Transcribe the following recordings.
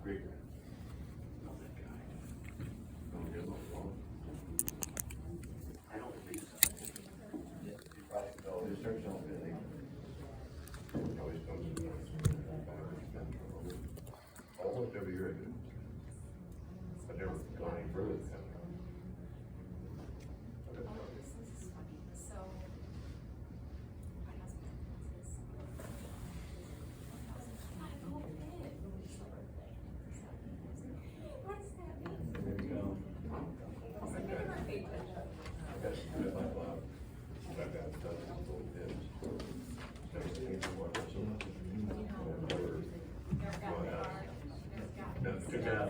Great guy. Love that guy. Don't get along well. I don't think so. Right, no, his church don't really. He always comes to the almost every year I do. I've never gone any further than that. Good job.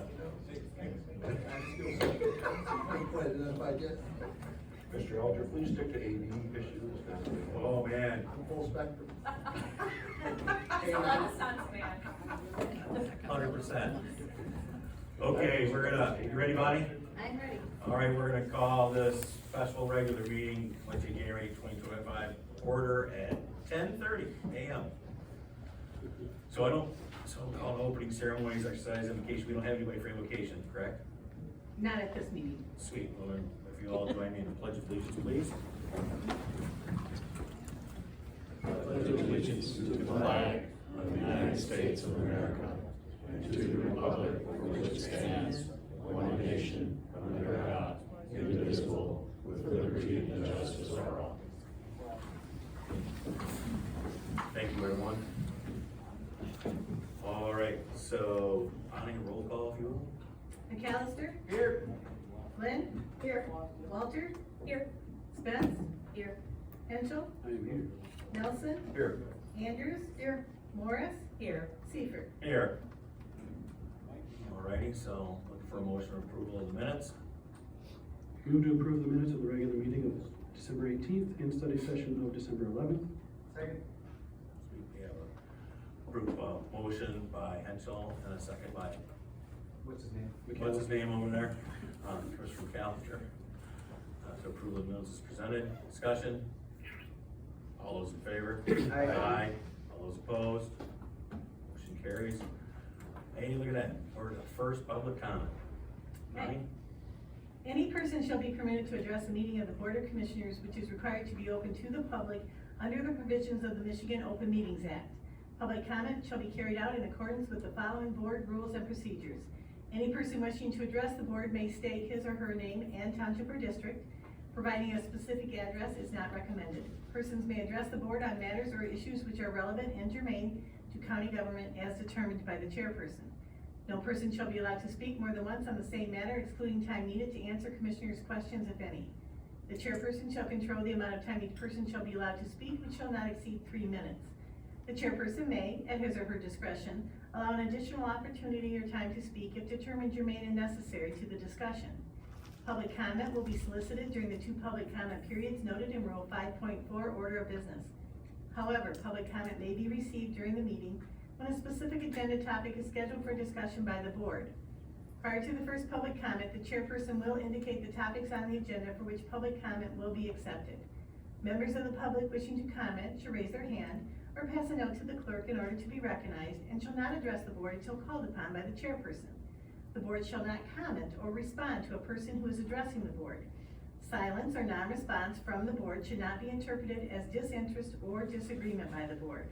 Mr. Alger, please stick to AV issues. Oh, man. Full spectrum. That's a lot of sons, man. 100%. Okay, we're gonna, you ready, Bonnie? I'm ready. All right, we're gonna call this special regular meeting, Wednesday, January 2025, order at 10:30 a.m. So we'll call an opening ceremonies exercise invocation. We don't have anybody for invocation, correct? Not at this meeting. Sweet. Well, then, if you all join me in the pledge of allegiance, please. I pledge allegiance to the flag of the United States of America and to the republic for which it stands, one nation, under God, indivisible, with liberty and justice for all. Thank you, everyone. All right, so, Bonnie, roll call if you will. McAllister? Here. Lynn? Here. Walter? Here. Spence? Here. Henschel? I'm here. Nelson? Here. Andrews? Here. Morris? Here. Seifert? Here. Alrighty, so looking for a motion of approval of the minutes. Move to approve the minutes of the regular meeting of December 18th and study session of December 11th. Second. We have a motion by Henschel and a second by, What's his name? what's his name over there? Christopher McAllister. To approve the minutes as presented. Discussion? All those in favor? Aye. All those opposed? Motion carries. Hey, look at that. We're the first public comment. Bonnie? Any person shall be permitted to address a meeting of the Board of Commissioners which is required to be open to the public under the provisions of the Michigan Open Meetings Act. Public comment shall be carried out in accordance with the following board rules and procedures. Any person wishing to address the board may state his or her name and township or district. Providing a specific address is not recommended. Persons may address the board on matters or issues which are relevant and germane to county government as determined by the chairperson. No person shall be allowed to speak more than once on the same matter, excluding time needed to answer commissioners' questions, if any. The chairperson shall control the amount of time each person shall be allowed to speak, which shall not exceed 3 minutes. The chairperson may, at his or her discretion, allow an additional opportunity or time to speak if determined germane and necessary to the discussion. Public comment will be solicited during the 2 public comment periods noted in Rule 5.4 Order of Business. However, public comment may be received during the meeting when a specific agenda topic is scheduled for discussion by the board. Prior to the first public comment, the chairperson will indicate the topics on the agenda for which public comment will be accepted. Members of the public wishing to comment should raise their hand or pass a note to the clerk in order to be recognized and shall not address the board until called upon by the chairperson. The board shall not comment or respond to a person who is addressing the board. Silence or non-response from the board should not be interpreted as disinterest or disagreement by the board.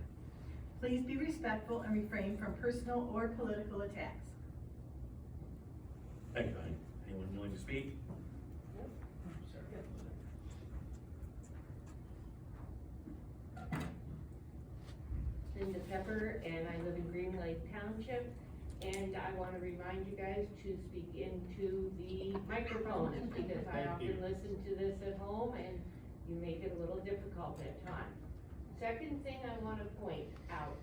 Please be respectful and refrain from personal or political attacks. Thank you, Bonnie. Anyone willing to speak? Linda Pepper, and I live in Green Lake Township, and I want to remind you guys to speak into the microphones, because I often listen to this at home, and you make it a little difficult at times. Second thing I want to point out,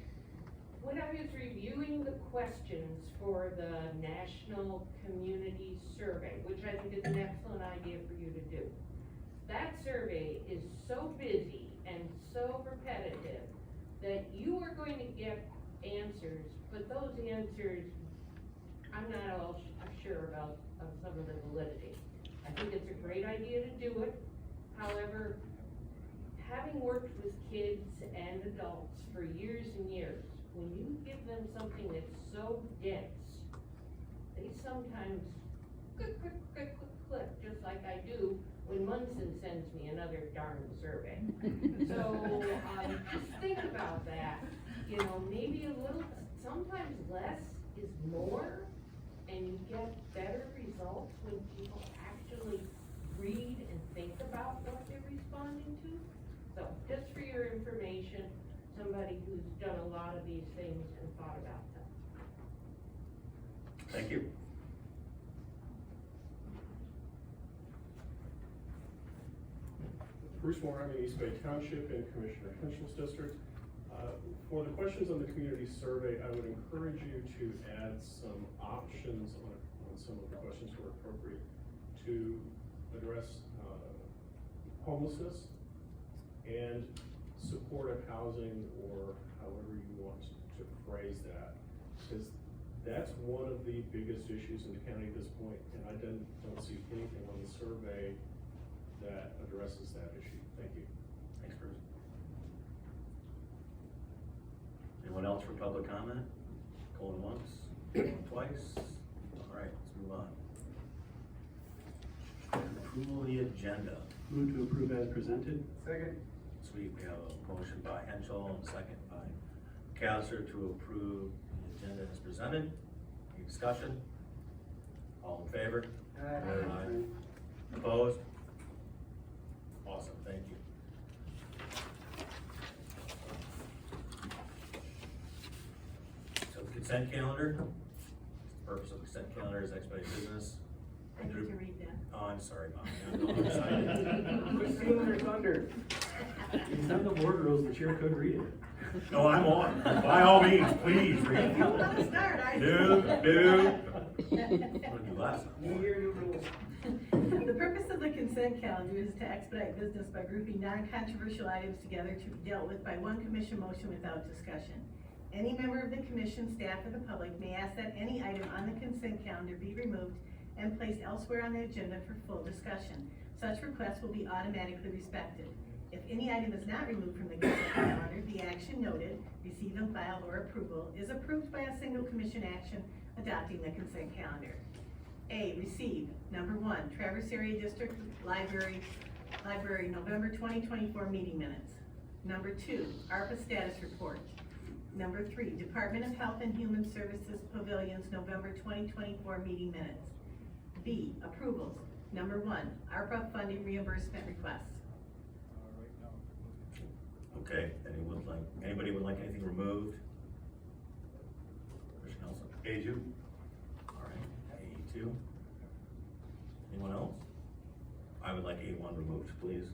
when I was reviewing the questions for the National Community Survey, which I think is an excellent idea for you to do, that survey is so busy and so repetitive that you are going to get answers, but those answers, I'm not all sure about some of the validity. I think it's a great idea to do it. However, having worked with kids and adults for years and years, when you give them something that's so dense, they sometimes click, just like I do when Munson sends me another darn survey. So, just think about that, you know, maybe a little, sometimes less is more, and you get better results when people actually read and think about what they're responding to. So, just for your information, somebody who's done a lot of these things and thought about them. Thank you. Bruce Moore, I'm in East Bay Township and Commissioner Henschel's district. For the questions on the community survey, I would encourage you to add some options on some of the questions where appropriate to address homelessness and supportive housing, or however you want to phrase that. Because that's one of the biggest issues in the county at this point, and I don't see anything on the survey that addresses that issue. Thank you. Thanks, Bruce. Anyone else for public comment? Going once, going twice? All right, let's move on. Approval of the agenda. Move to approve as presented. Second. Sweet, we have a motion by Henschel and a second by McAllister to approve the agenda as presented. Any discussion? All in favor? Aye. Opposed? Awesome, thank you. So the consent calendar, the purpose of the consent calendar is expedite business. I need to read that. Oh, I'm sorry, Mom, I'm excited. Who's stealing their thunder? It's on the board rules, the chair could read it. No, I'm on, by all means, please read If you it. want to start, I. Do. What did you last New time? year, new rules. The purpose of the consent calendar is to expedite business by grouping non-controversial items together to be dealt with by one commission motion without discussion. Any member of the commission, staff, or the public may ask that any item on the consent calendar be removed and placed elsewhere on the agenda for full discussion. Such requests will be automatically respected. If any item is not removed from the consent calendar, the action noted, receive and file or approval, is approved by a single commission action adopting the consent calendar. A, receive, number 1, Traverse Area District Library, November 2024 meeting minutes. Number 2, ARPA status report. Number 3, Department of Health and Human Services Pavilions, November 2024 meeting minutes. B, approvals. Number 1, ARPA funding reimbursement requests. Okay, anybody would like anything removed? Commissioner Nelson, A2? All right, A2. Anyone else? I would like A1 removed, please.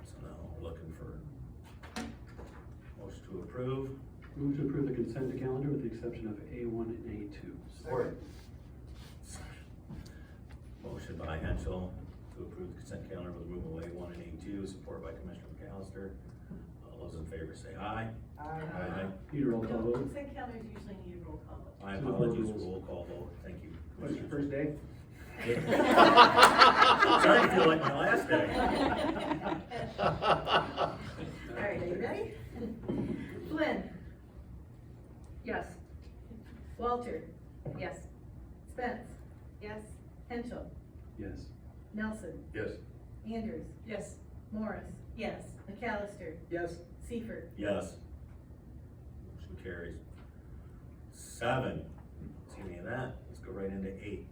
So now we're looking for motion to approve. Move to approve the consent calendar with the exception of A1 and A2. Support. Motion by Henschel to approve the consent calendar with removal of A1 and A2, supported by Commissioner McAllister. All those in favor say aye. Aye. Need a roll call No, vote? consent calendars usually need a roll call vote. My apologies, roll call vote, thank you. What's your first day? Starting to feel like my last day. All right, are you ready? Flynn, Yes. Walter, Yes. Spence, Yes. Henschel, Yes. Nelson, Yes. Andrews, Yes. Morris, Yes. McAllister, Yes. Seifert. Yes. Motion carries. 7, see any of that, let's go right into 8.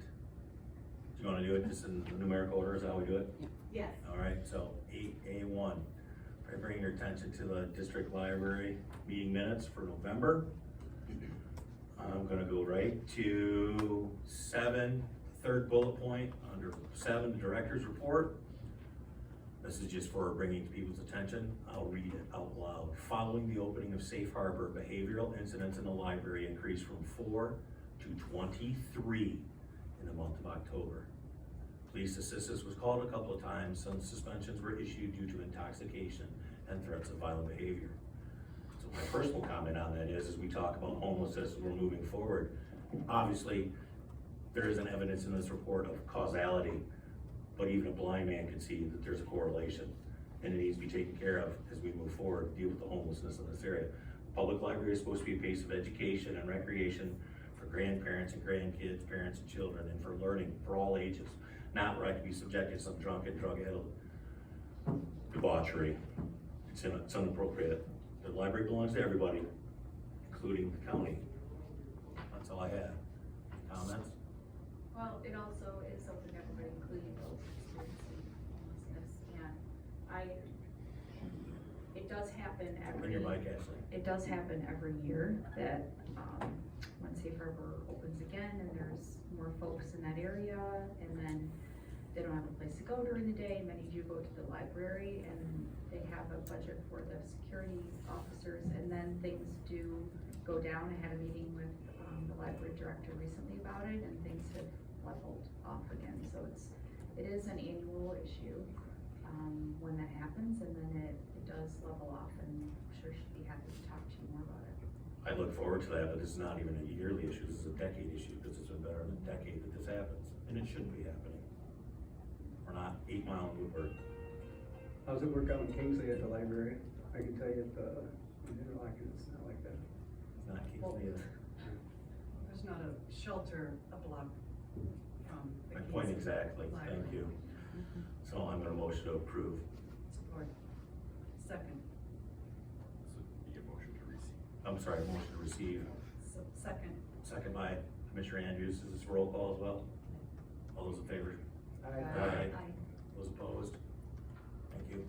Do you wanna do it just in numerical order, is that how we do it? Yes. All right, so 8A1, I bring your attention to the district library meeting minutes for November. I'm gonna go right to 7, third bullet point, under 7, the director's report. This is just for bringing to people's attention. I'll read it out loud. Following the opening of Safe Harbor, behavioral incidents in the library increased from 4 to 23 in the month of October. Police assistance was called a couple of times. Some suspensions were issued due to intoxication and threats of violent behavior. So my personal comment on that is, as we talk about homelessness as we're moving forward, obviously, there isn't evidence in this report of causality, but even a blind man can see that there's a correlation, and it needs to be taken care of as we move forward, deal with the homelessness in this area. Public library is supposed to be a place of education and recreation for grandparents and grandkids, parents and children, and for learning for all ages, not where I can be subjected to some drunken, drug-addled debauchery. It's inappropriate. The library belongs to everybody, including the county. That's all I have. Comments? Well, it also is open to everybody, including those experiencing homelessness, and it does happen Bring your mic, Ashley. it does happen every year that, when Safe Harbor opens again and there's more folks in that area, and then they don't have a place to go during the day, many do go to the library, and they have a budget for the security officers, and then things do go down. I had a meeting with, the library director recently about it, and things have leveled off again, so it is an annual issue, when that happens, and then it does level off, and I'm sure she'd be happy to talk to you more about it. I look forward to that, but this is not even a yearly issue, this is a decade issue, because it's been better than a decade that this happens, and it shouldn't be happening. We're not 8 Mile and Woodward. How's it work out in Kingsley at the library? I can tell you at the, it's not like that. It's not Kingsley either. There's not a shelter a block from. the My point Kingsley exactly, Library. thank you. So I'm gonna motion to approve. Support. Second. I'm sorry, motion to receive. Second. Second by Commissioner Andrews. Is this roll call as well? All those in favor? Aye. Those opposed? Thank you.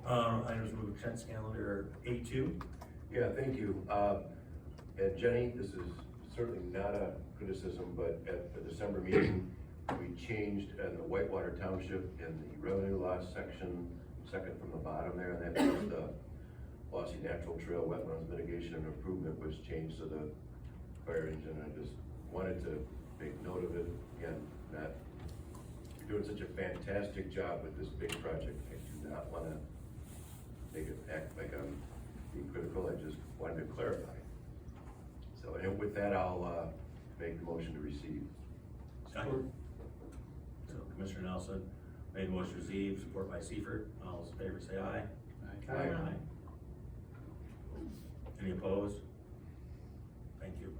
Items moving to consent calendar A2. Yeah, thank you. And Jenny, this is certainly not a criticism, but at the December meeting, we changed in the Whitewater Township in the revenue loss section, second from the bottom there, and that was the BOC Natural Trail Wetlands Mitigation and Improvement was changed to the fire engine. I just wanted to make note of it. Again, not doing such a fantastic job with this big project. I do not wanna make it act like I'm being critical. I just wanted to clarify. So, and with that, I'll, make the motion to receive. Second. So Commissioner Nelson made motion to receive, support by Seifert. All those in favor say aye. Aye. Any opposed? Thank you.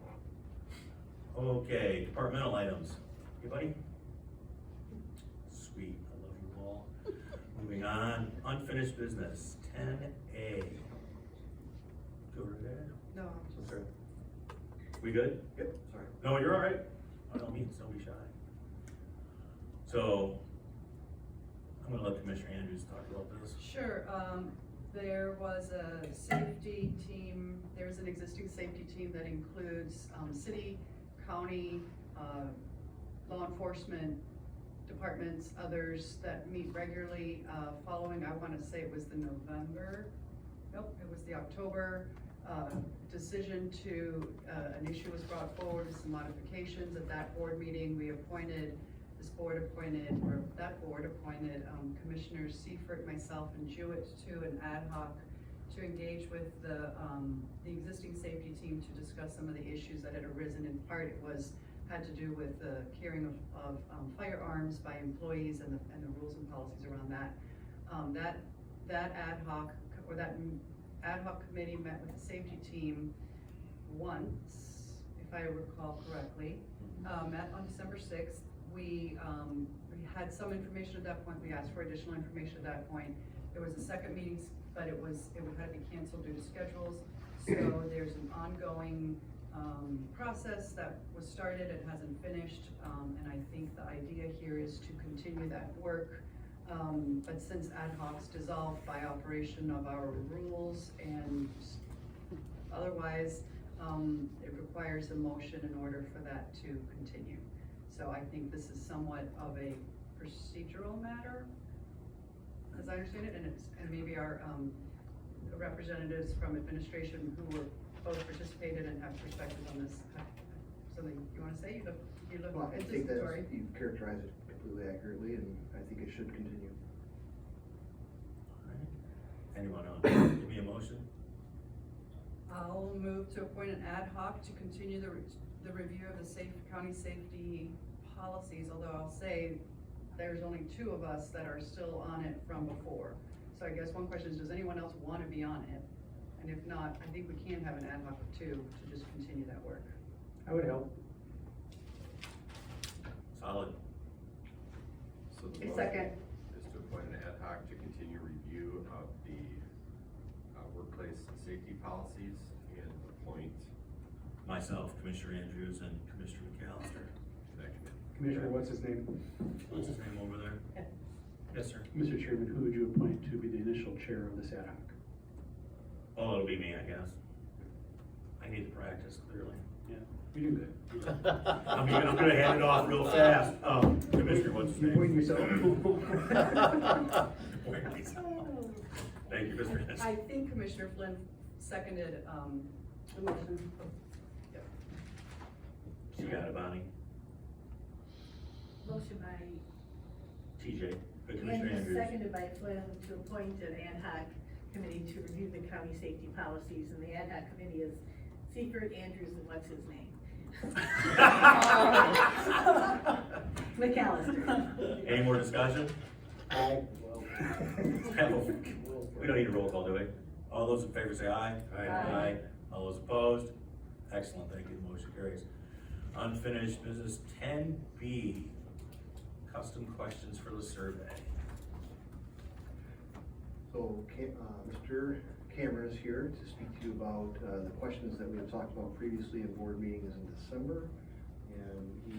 Okay, departmental items. Anybody? Sweet, I love you all. Moving on, unfinished business, 10A. Go right there. No, I'm just. We good? Yep, sorry. No, you're all right. By all means, don't be shy. So, I'm gonna let Commissioner Andrews talk about this. Sure, there was a safety team, there's an existing safety team that includes, city, county, law enforcement departments, others that meet regularly, following, I wanna say it was the November, nope, it was the October, decision to, an issue was brought forward with some modifications. At that board meeting, this board appointed, or that board appointed, Commissioners Seifert, myself, and Jewett to an ad hoc to engage with the existing safety team to discuss some of the issues that had arisen. In part, had to do with the carrying of firearms by employees and the rules and policies around that. That ad hoc, or that ad hoc committee met with the safety team once, if I recall correctly, met on December 6th. We had some information at that point. We asked for additional information at that point. There was a second meeting, but it had to be canceled due to schedules. So there's an ongoing process that was started. It hasn't finished, and I think the idea here is to continue that work. But since ad hoc's dissolved by operation of our rules and otherwise, it requires a motion in order for that to continue. So I think this is somewhat of a procedural matter, as I understand it, and maybe our representatives from administration who were both participated and have perspective on this. Something you wanna say? You look Well, I think anticipatory. that you've characterized it completely accurately, and I think it should continue. Anyone else? Give me a motion. I'll move to appoint an ad hoc to continue the review of the county safety policies, although I'll say there's only 2 of us that are still on it from before. So I guess one question is, does anyone else want to be on it? And if not, I think we can have an ad hoc too, to just continue that work. I would help. Solid. So the A motion second. is to appoint an ad hoc to continue review of the workplace safety policies and appoint Myself, Commissioner Andrews, and Commissioner McAllister to that committee. Commissioner, what's his name? What's his name over there? Yes, sir. Mr. Chairman, who would you appoint to be the initial chair of this ad hoc? Oh, it'll be me, I guess. I need to practice, clearly. Yeah, you do good. I'm gonna hand it off real fast. Commissioner, what's his You name? win yourself. Thank you, Mr. Hess. I think Commissioner Flynn seconded, the motion. Yep. You got it, Bonnie? Motion by TJ, Commissioner Andrews. Seconded by Flynn to appoint an ad hoc committee to review the county safety policies, and the ad hoc committee is Seifert, Andrews, and what's his name? McAllister. Any more discussion? Aye. We don't need a roll call, do we? All those in favor say aye. Aye. All those opposed? Excellent, thank you, the motion carries. Unfinished business 10B, custom questions for the survey. So, Mr. Cameron is here to speak to you about the questions that we have talked about previously in board meetings in December. And he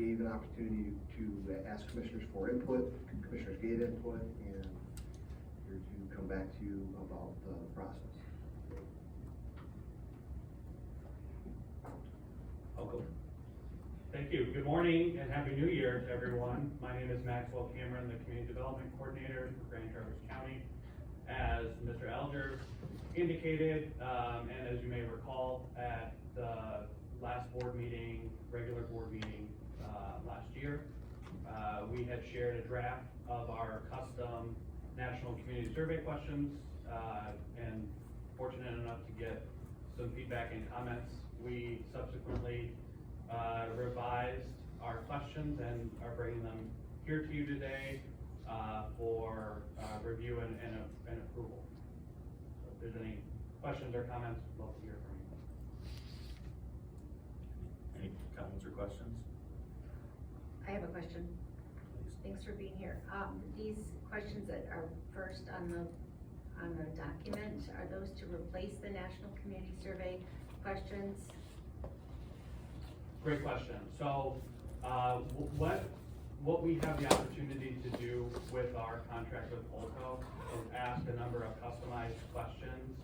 gave an opportunity to ask commissioners for input, commissioners gave input, and here to come back to you about the process. Welcome. Thank you. Good morning and Happy New Year to everyone. My name is Maxwell Cameron, the Community Development Coordinator for Grand Traverse County. As Mr. Alger indicated, and as you may recall, at the last board meeting, regular board meeting last year, we had shared a draft of our custom national community survey questions, and fortunate enough to get some feedback and comments. We subsequently revised our questions and are bringing them here to you today for review and approval. So if there's any questions or comments, we'd love to hear from you. Any comments or questions? I have a question. Please. Thanks for being here. These questions that are first on the document, are those to replace the National Community Survey questions? Great question. So, what we have the opportunity to do with our contract with Polco is ask a number of customized questions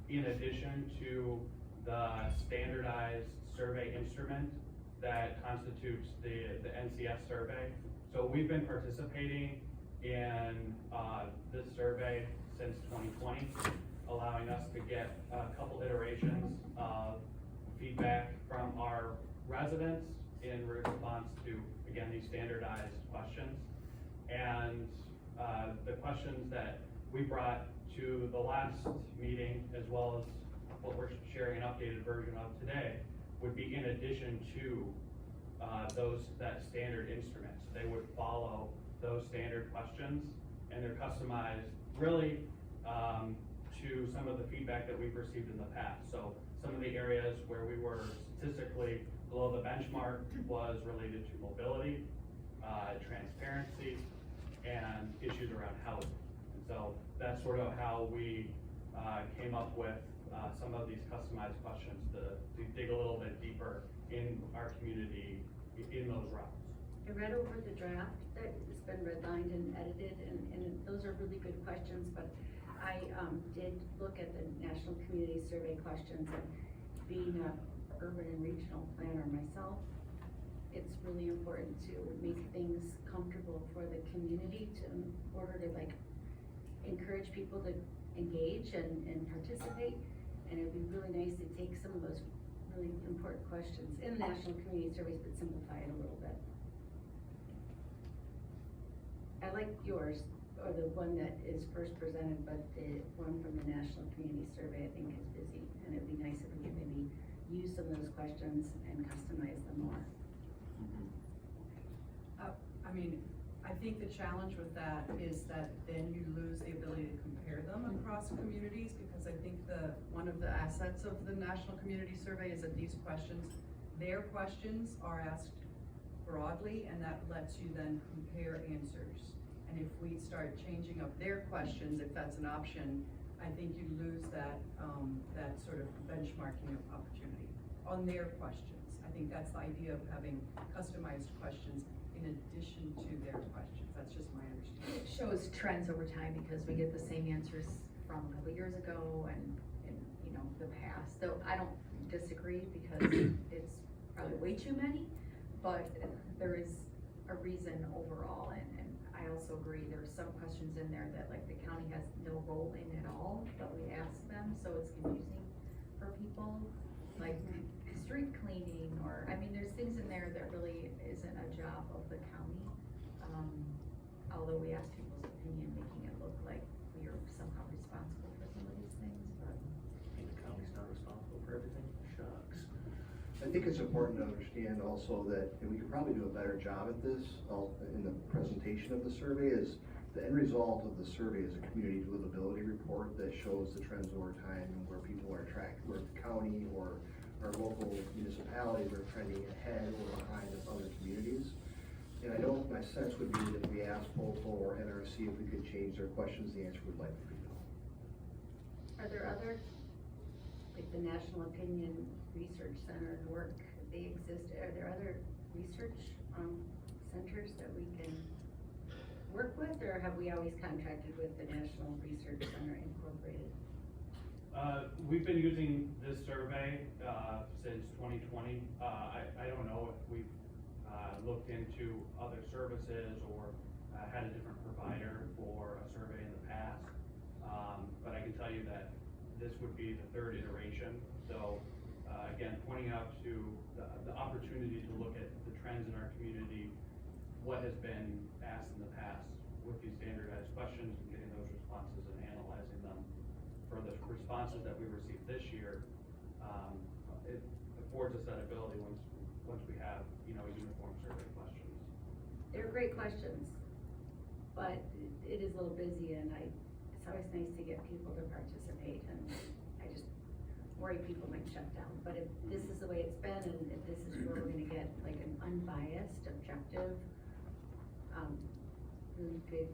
in addition to the standardized survey instrument that constitutes the NCS survey. So we've been participating in this survey since 2020, allowing us to get a couple iterations of feedback from our residents in response to, again, these standardized questions. And the questions that we brought to the last meeting, as well as what we're sharing an updated version of today, would be in addition to that standard instrument. So they would follow those standard questions, and they're customized really to some of the feedback that we've received in the past. So some of the areas where we were statistically below the benchmark was related to mobility, transparency, and issues around housing. And so that's sort of how we came up with some of these customized questions to dig a little bit deeper in our community in those routes. I read over the draft that has been redlined and edited, and those are really good questions, but I did look at the National Community Survey questions, and being an urban and regional planner myself, it's really important to make things comfortable for the community in order to encourage people to engage and participate. And it'd be really nice to take some of those really important questions in the National Community Surveys, but simplify it a little bit. I like yours, or the one that is first presented, but the one from the National Community Survey I think is busy, and it'd be nice if we could maybe use some of those questions and customize them more. I mean, I think the challenge with that is that then you lose the ability to compare them across communities, because I think the one of the assets of the National Community Survey is that these questions, their questions are asked broadly, and that lets you then compare answers. And if we start changing up their questions, if that's an option, I think you lose that, that sort of benchmarking opportunity on their questions. I think that's the idea of having customized questions in addition to their questions. That's just my understanding. It shows trends over time because we get the same answers from a couple years ago and, you know, the past. Though I don't disagree because it's probably way too many, but there is a reason overall, and I also agree, there are some questions in there that like the county has no role in at all, but we ask them, so it's confusing for people, like street cleaning, or, I mean, there's things in there that really isn't a job of the county. Although we ask people's opinion, making it look like we are somehow responsible for some of these things, but. And the county's not responsible for everything? Shucks. I think it's important to understand also that, and we could probably do a better job at this, in the presentation of the survey, is the end result of the survey is a community livability report that shows the trends over time and where people are attracted, where the county or our local municipalities are trending ahead or behind of other communities. And I know my sense would be that if we asked POCO or NRC if we could change their questions, the answer would likely be no. Are there other, like the National Opinion Research Center and work, they exist, are there other research, centers that we can work with, or have we always contracted with the National Research Center Incorporated? We've been using this survey, since 2020. I don't know if we've, looked into other services or, had a different provider for a survey in the past. But I can tell you that this would be the third iteration. So, again, pointing out to the opportunity to look at the trends in our community, what has been asked in the past with these standardized questions and getting those responses and analyzing them. For the responses that we received this year, it affords us that ability once we have, you know, a uniform survey questions. They're great questions, but it is a little busy, and it's always nice to get people to participate, and I just worry people might shut down. But if this is the way it's been, and if this is where we're gonna get like an unbiased, objective, really good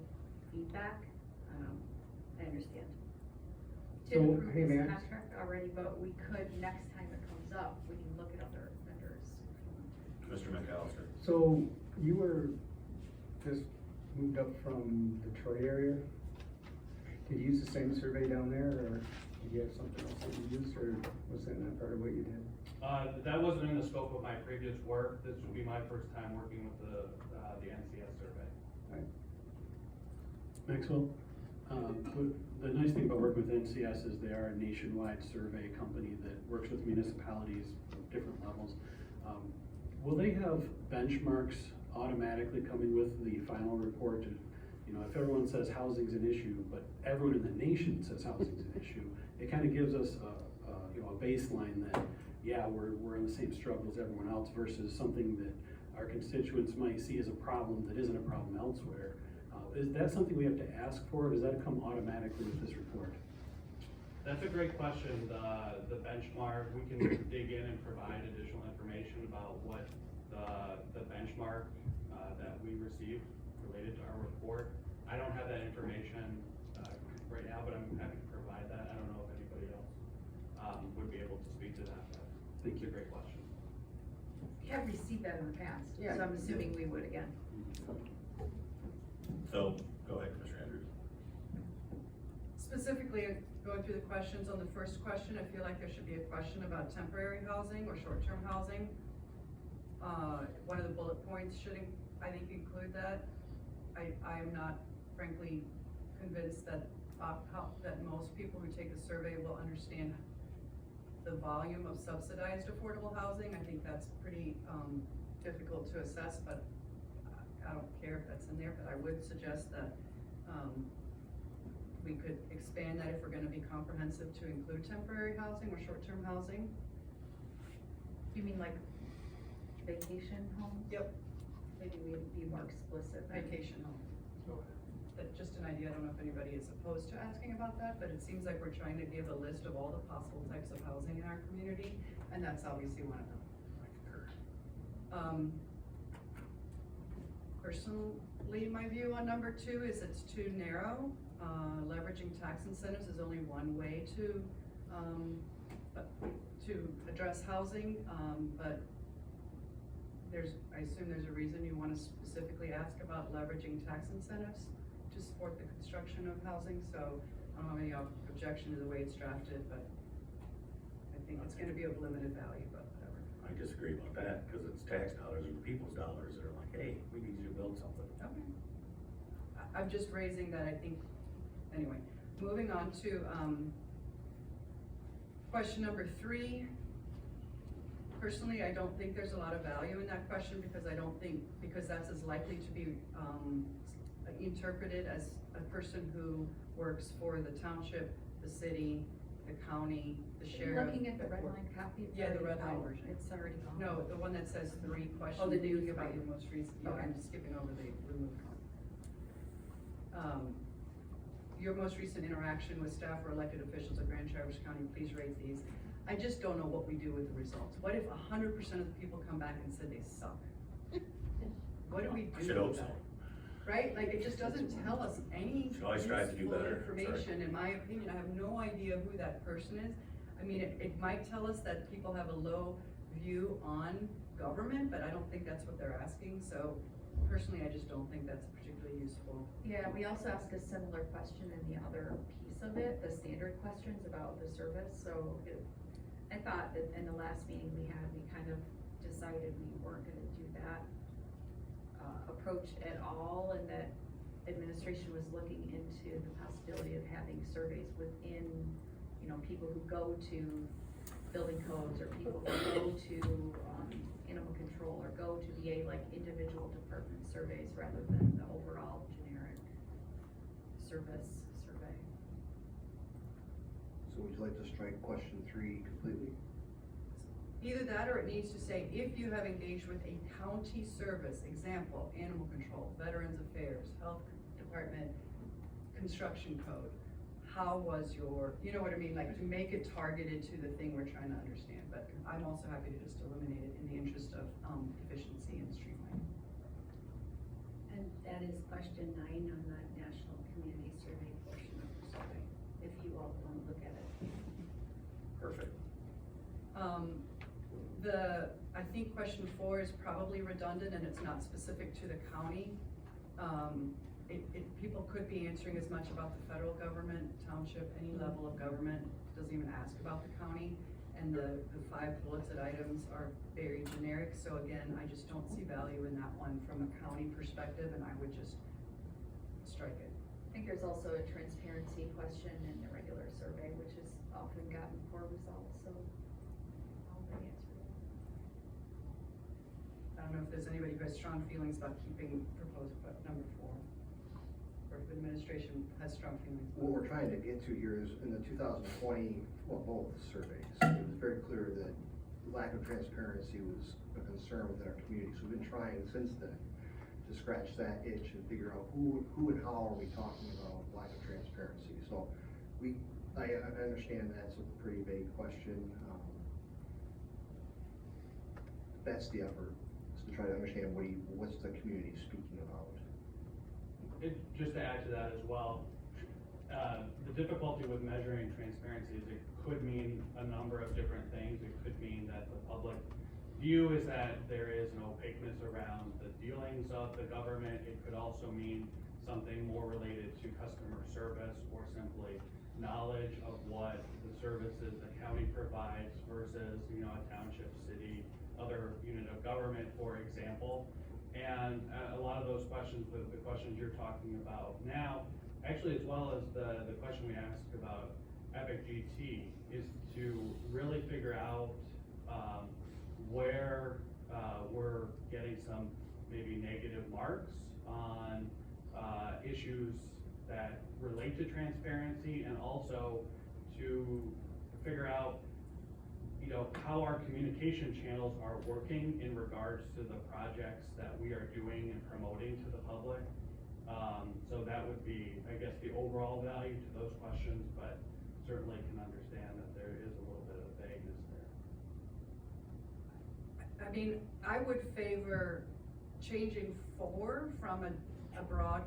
feedback, I understand. Didn't approve hey, this Max. contract already, but we could, next time it comes up, we can look at other vendors. Mr. McAllister. So you were just moved up from the Troy area? Did you use the same survey down there, or did you have something else that you used, or was that not part of what you did? That wasn't in the scope of my previous work. This would be my first time working with the NCS survey. Right. Maxwell, the nice thing about working with NCS is they are a nationwide survey company that works with municipalities of different levels. Will they have benchmarks automatically coming with the final report? You know, if everyone says housing's an issue, but everyone in the nation says housing's an issue, it kind of gives us a baseline that, yeah, we're in the same struggle as everyone else, versus something that our constituents might see as a problem that isn't a problem elsewhere. Is that something we have to ask for, or does that come automatically with this report? That's a great question. The benchmark, we can dig in and provide additional information about what the benchmark that we received related to our report. I don't have that information right now, but I'm happy to provide that. I don't know if anybody else would be able to speak to that, but it's a great question. We have received that in the past, Yeah. so I'm assuming we would again. So, go ahead, Commissioner Andrews. Specifically, going through the questions on the first question, I feel like there should be a question about temporary housing or short-term housing. One of the bullet points should, I think, include that. I am not frankly convinced that most people who take the survey will understand the volume of subsidized affordable housing. I think that's pretty difficult to assess, but I don't care if that's in there, but I would suggest that we could expand that if we're gonna be comprehensive to include temporary housing or short-term housing. You mean like vacation homes? Yep. Maybe we'd be more explicit. Vacation home. But just an idea, I don't know if anybody is opposed to asking about that, but it seems like we're trying to give a list of all the possible types of housing in our community, and that's obviously one of them. Personally, my view on number 2 is it's too narrow. Leveraging tax incentives is only one way to address housing, but I assume there's a reason you want to specifically ask about leveraging tax incentives to support the construction of housing, so I don't have any objection to the way it's drafted, but I think it's gonna be of limited value, but whatever. I disagree about that, cause it's tax dollars and people's dollars that are like, hey, we need you to build something. Okay. I'm just raising that, I think, anyway, moving on to, question number 3. Personally, I don't think there's a lot of value in that question because that's as likely to be, interpreted as a person who works for the township, the city, the county, the sheriff. Looking at the red line copy, it's Yeah, the already red line out. version. It's already gone. No, the one that says 3 questions. Oh, the new Think about 3. your most recent, yeah, Okay. I'm just skipping over the removed one. Your most recent interaction with staff or elected officials of Grand Traverse County, please rate these. I just don't know what we do with the results. What if 100% of the people come back and said they suck? What do we I do should hope with so. that? Right, like, it just doesn't tell us any Should always strive to do useful better. information, in my opinion. I have no idea who that person is. I mean, it might tell us that people have a low view on government, but I don't think that's what they're asking, so personally, I just don't think that's particularly useful. Yeah, we also ask a similar question in the other piece of it, the standard questions about the service, so I thought that in the last meeting we had, we kind of decided we weren't gonna do that approach at all, and that administration was looking into the possibility of having surveys within, you know, people who go to building codes, or people who go to animal control, or go to VA, like individual department surveys rather than the overall generic service survey. So would you like to strike question 3 completely? Either that, or it needs to say, if you have engaged with a county service, example, animal control, veterans affairs, health department, construction code, how was your, you know what I mean, like, to make it targeted to the thing we're trying to understand, but I'm also happy to just eliminate it in the interest of, efficiency and streamlining. And that is question 9 on the National Community Survey portion of the survey, if you all want to look at it. Perfect. I think question 4 is probably redundant and it's not specific to the county. People could be answering as much about the federal government, township, any level of government, doesn't even ask about the county. And the 5 bulleted items are very generic, so again, I just don't see value in that one from a county perspective, and I would just strike it. I think there's also a transparency question in the regular survey, which has often gotten poor results, so I'll re-answer it. I don't know if there's anybody who has strong feelings about keeping proposed number 4, or if administration has strong feelings. What we're trying to get to here is in the 2020, well, both surveys, it was very clear that lack of transparency was a concern within our community. So we've been trying since then to scratch that itch and figure out who and how are we talking about lack of transparency. So I understand that's a pretty vague question. That's the effort, is to try to understand what's the community speaking about. Just to add to that as well, the difficulty with measuring transparency is it could mean a number of different things. It could mean that the public view is that there is an opaqueness around the dealings of the government. It could also mean something more related to customer service, or simply knowledge of what the services the county provides versus, you know, a township, city, other unit of government, for example. And a lot of those questions, the questions you're talking about now, actually, as well as the question we asked about Epic GT, is to really figure out where we're getting some maybe negative marks on issues that relate to transparency, and also to figure out, you know, how our communication channels are working in regards to the projects that we are doing and promoting to the public. So that would be, I guess, the overall value to those questions, but certainly can understand that there is a little bit of vagueness there. I mean, I would favor changing 4 from a broad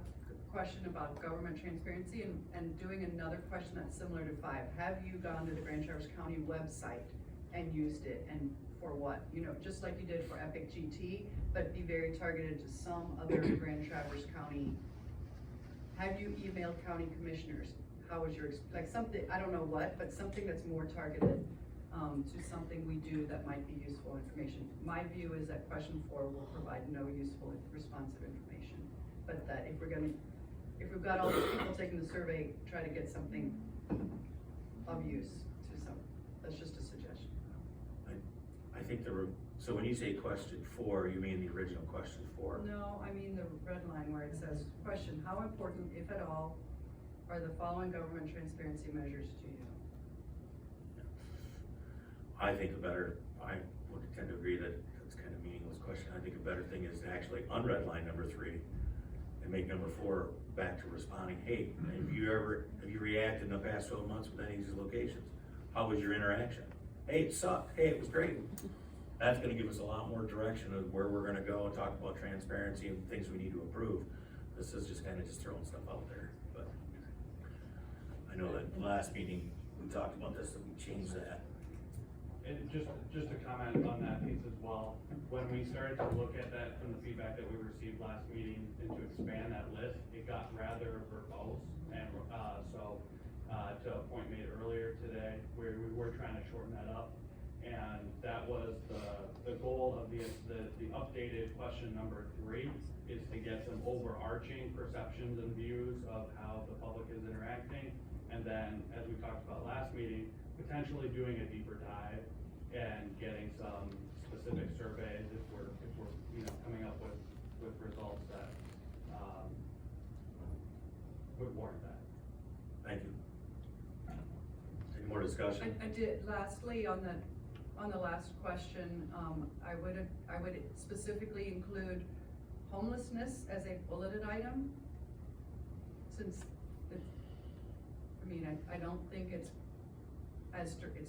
question about government transparency and doing another question that's similar to 5. Have you gone to the Grand Traverse County website and used it, and for what? You know, just like you did for Epic GT, but be very targeted to some other Grand Traverse County. Have you emailed county commissioners? How was your, like something, I don't know what, but something that's more targeted to something we do that might be useful information. My view is that question 4 will provide no useful responsive information, but that if we've got all these people taking the survey, try to get something of use to some, that's just a suggestion. I think so when you say question 4, you mean the original question 4? No, I mean the red line where it says, question, how important, if at all, are the following government transparency measures to you? I would tend to agree that that's kind of a meaningless question. I think a better thing is to actually unredline number 3 and make number 4 back to responding, hey, have you reacted in the past 12 months with any of these locations? How was your interaction? Hey, it sucked. Hey, it was great. That's gonna give us a lot more direction of where we're gonna go and talk about transparency and things we need to improve. This is just kind of throwing stuff out there, but I know that last meeting, we talked about this, that we changed that. And just to comment on that piece as well, when we started to look at that from the feedback that we received last meeting and to expand that list, it got rather verbose. And, to a point made earlier today, where we were trying to shorten that up. And that was the goal of the updated question number 3, is to get some overarching perceptions and views of how the public is interacting. And then, as we talked about last meeting, potentially doing a deeper dive and getting some specific surveys if we're coming up with results that would warrant that. Thank you. Any more discussion? I did, lastly, on the last question, I would specifically include homelessness as a bulleted item, since I don't think it's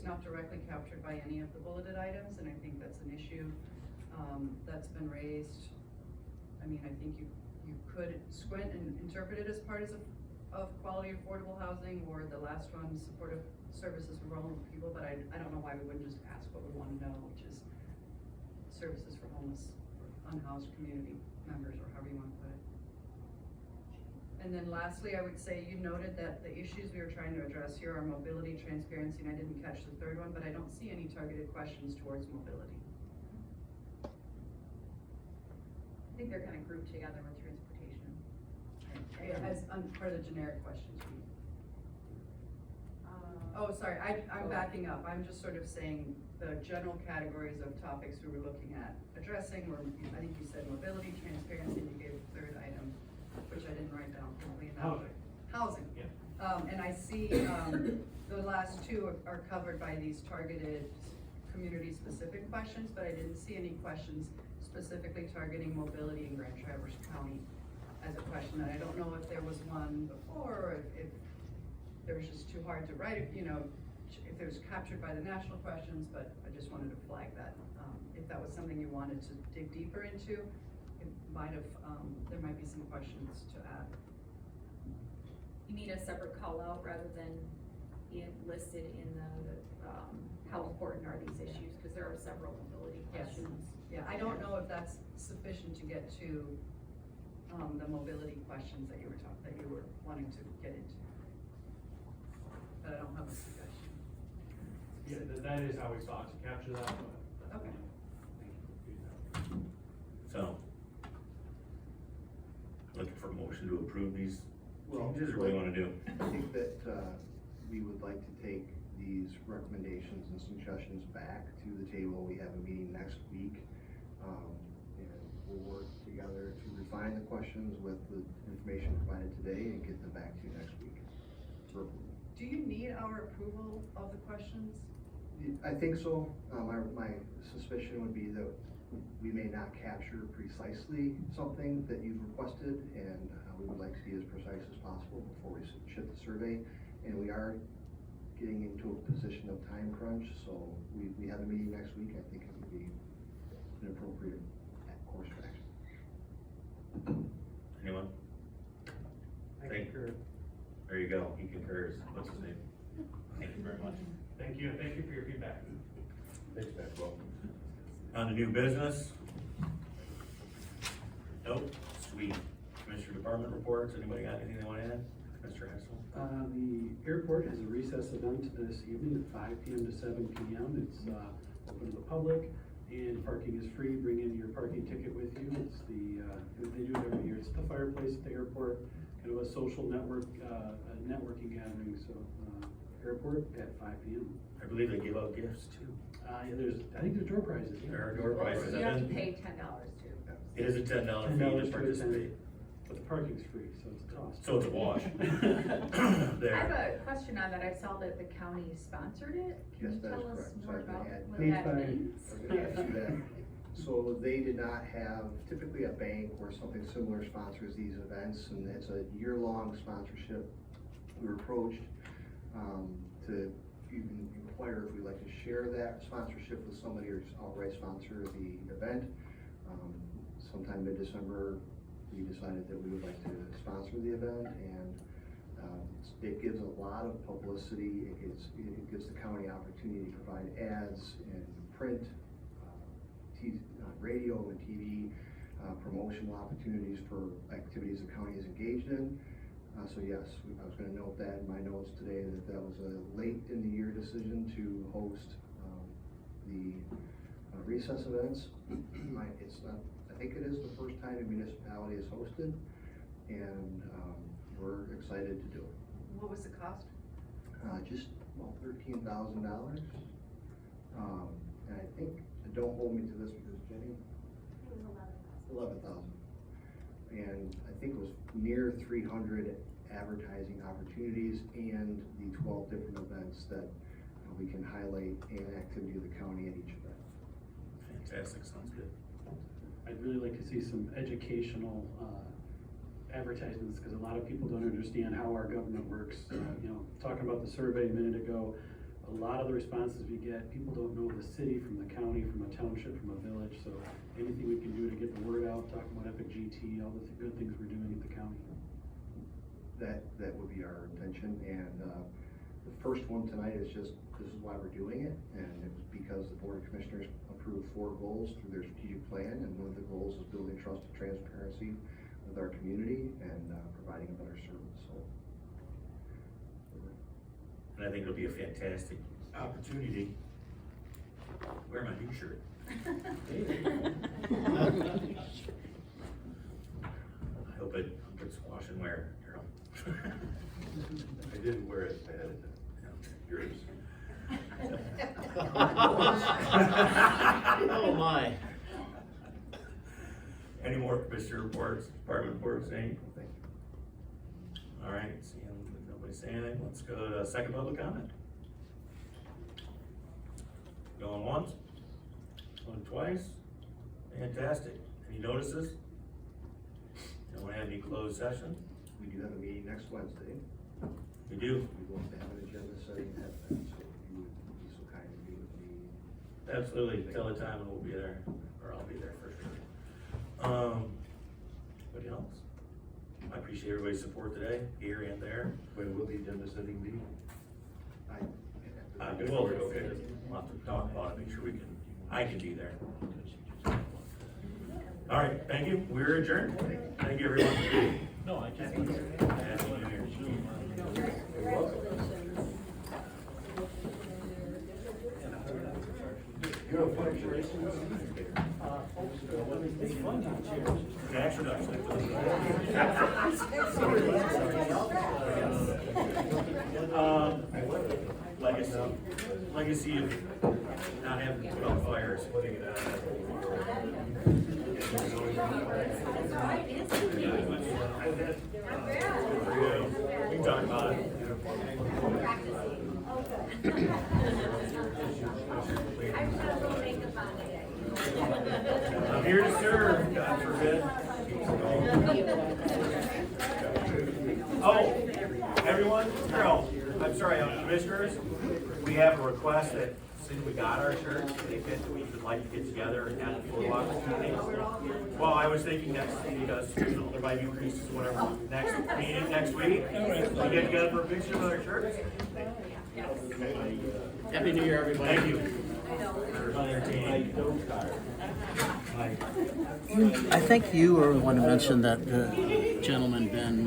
not directly captured by any of the bulleted items, and I think that's an issue that's been raised. I think you could squint and interpret it as part of quality affordable housing, or the last one, supportive services for vulnerable people, but I don't know why we wouldn't just ask what we want to know, which is services for homeless or unhoused community members, or however you want to put it. And then lastly, I would say you noted that the issues we were trying to address here are mobility, transparency, and I didn't catch the 3rd one, but I don't see any targeted questions towards mobility. I think they're kind of grouped together with transportation. As part of the generic questions. Oh, sorry, I'm backing up. I'm just sort of saying the general categories of topics we were looking at addressing were, I think you said mobility, transparency, and you gave a 3rd item, which I didn't write down completely enough. Housing. Yeah. And I see, the last 2 are covered by these targeted community-specific questions, but I didn't see any questions specifically targeting mobility in Grand Traverse County as a question. And I don't know if there was one before, or if there was just too hard to write it, if it was captured by the national questions, but I just wanted to flag that. If that was something you wanted to dig deeper into, it might have, there might be some questions to add. You need a separate call out rather than listed in the, how important are these issues, because there are several mobility questions. Yeah, I don't know if that's sufficient to get to, the mobility questions that you were wanting to get into. But I don't have a suggestion. Yeah, that is how we sought to capture that, but. Okay. Thank you for feedback. So, looking for a motion to approve these Well, changes, or what do you wanna do? I think that we would like to take these recommendations and suggestions back to the table. We have a meeting next week, and we'll work together to refine the questions with the information provided today and get them back to you next week for approval. Do you need our approval of the questions? I think so. My suspicion would be that we may not capture precisely something that you've requested, and We would like to be as precise as possible before we ship the survey, and we are getting into a position of time crunch, so we have a meeting next week. I think it would be an appropriate course of action. Anyone? There you go, he concurs. What's his name? Thank you very much. Thank you for your feedback. Thanks, Maxwell. On to new business. Nope, sweet. Commissioner Department reports, anybody got anything they want to add? Mr. Hessel? The airport has a recess event this evening at 5 p.m. to 7 p.m. It's open to the public, and parking is free. Bring in your parking ticket with you. It's they do it every year. It's the fireplace at the airport, kind of a social networking gathering. So airport at 5 p.m. I believe they give out gifts too. I think there's door prizes. Yeah. There are door prizes. You have to and pay $10 too. It is a $10 $10 fee to to participate. attend, but the parking's free, so it's a cost. So it's a wash. I have a question on that. I saw that the county sponsored it. Can Yes, you that is tell us correct. So more I was about gonna add what page that 5. means? I was gonna add to that. So they did not have, typically a bank or something similar sponsors these events, and it's a year-long sponsorship. We were approached to even inquire if we'd like to share that sponsorship with somebody or just outright sponsor the event. Sometime mid-December, we decided that we would like to sponsor the event, and it gives a lot of publicity. It gives the county opportunity to provide ads in print, radio and TV, promotional opportunities for activities the county is engaged in. So yes, I was going to note that in my notes today that was a late in the year decision to host the recess events. It's not. I think it is the first time a municipality is hosted, and we're excited to do it. What was the cost? Just about $13,000. And I think, don't hold me to this because Jenny? It was 11,000. 11,000. And I think it was near 300 advertising opportunities and the 12 different events that we can highlight an activity of the county at each event. Fantastic, sounds good. I'd really like to see some educational advertisements, because a lot of people don't understand how our government works. Talking about the survey a minute ago, a lot of the responses we get, people don't know the city from the county, from a township, from a village. So anything we can do to get the word out, talking about Epic GT, all the good things we're doing at the county. That would be our intention, and the first one tonight is just, this is why we're doing it, and it was because the Board of Commissioners approved 4 goals through their strategic plan, and one of the goals is building trust and transparency with our community and providing a better service, so. And I think it'll be a fantastic opportunity. Wear my new shirt. I hope it gets wash and wear, Harold. I didn't wear it, I had it. Yours. Oh my. Any more commissioner reports, department reports, any? Thank you. All right, seeing nobody saying anything, let's go to second public comment. Going once, going twice, fantastic. Any notices? Don't have any closed session? We do have a meeting next Wednesday. We do. We want to have an agenda setting at that, so if you would be so kind to be with me. Absolutely, tell the time and we'll be there, or I'll be there for sure. Anybody else? I appreciate everybody's support today, here and there. When will the agenda setting be? Well, okay, we'll have to talk about it, make sure I can be there. All right, thank you, we're adjourned. Thank you, everyone. No, I just. Happy New Year. Legacy of not having to put out fires. We can talk about it. I'm here to serve, God forbid. Commissioners, we have a request that since we got our shirts, they fit, we would like to get together and have a photo opportunity. Well, I was thinking next, because, you know, there might be Reese's, whatever, next meeting, next week, we get together for a picture with our shirts. Happy New Year, everybody. Thank you. For entertaining. I think you were the one who mentioned that the gentleman, Ben,